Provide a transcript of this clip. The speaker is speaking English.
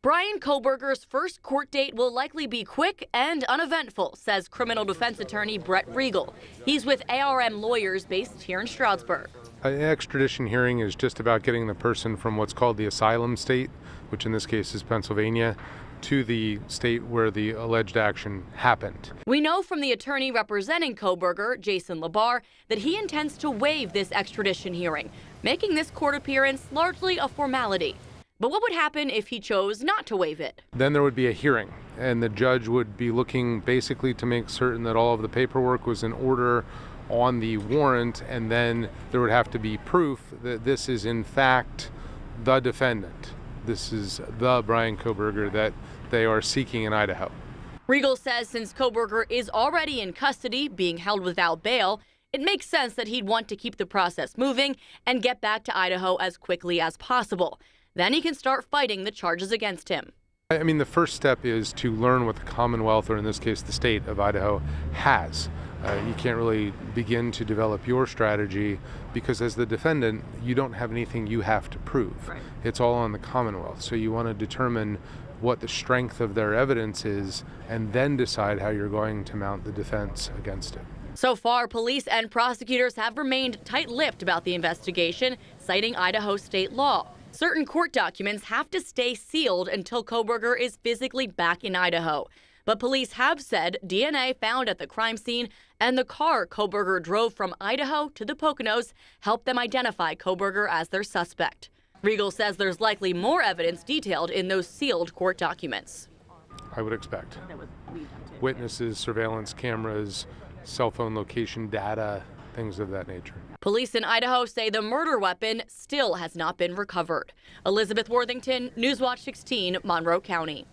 Bryan Kohberger's first court date will likely be quick and uneventful, says criminal defense attorney Brett Riegel. He's with ARM lawyers based here in Stroudsburg. An extradition hearing is just about getting the person from what's called the asylum state, which in this case is Pennsylvania, to the state where the alleged action happened. We know from the attorney representing Kohberger, Jason Labar, that he intends to waive this extradition hearing, making this court appearance largely a formality. But what would happen if he chose not to waive it? Then there would be a hearing, and the judge would be looking basically to make certain that all of the paperwork was in order on the warrant, and then there would have to be proof that this is in fact the defendant. This is the Bryan Kohberger that they are seeking in Idaho. Riegel says since Kohberger is already in custody, being held without bail, it makes sense that he'd want to keep the process moving and get back to Idaho as quickly as possible. Then he can start fighting the charges against him. I mean, the first step is to learn what the Commonwealth, or in this case the state of Idaho, has. You can't really begin to develop your strategy because as the defendant, you don't have anything you have to prove. Right. It's all on the Commonwealth. So you want to determine what the strength of their evidence is and then decide how you're going to mount the defense against it. So far, police and prosecutors have remained tight-lipped about the investigation, citing Idaho state law. Certain court documents have to stay sealed until Kohberger is physically back in Idaho. But police have said DNA found at the crime scene and the car Kohberger drove from Idaho to the Poconos helped them identify Kohberger as their suspect. Riegel says there's likely more evidence detailed in those sealed court documents. I would expect. Witnesses, surveillance cameras, cell phone location data, things of that nature. Police in Idaho say the murder weapon still has not been recovered. Elizabeth Worthington, Newswatch 16, Monroe County.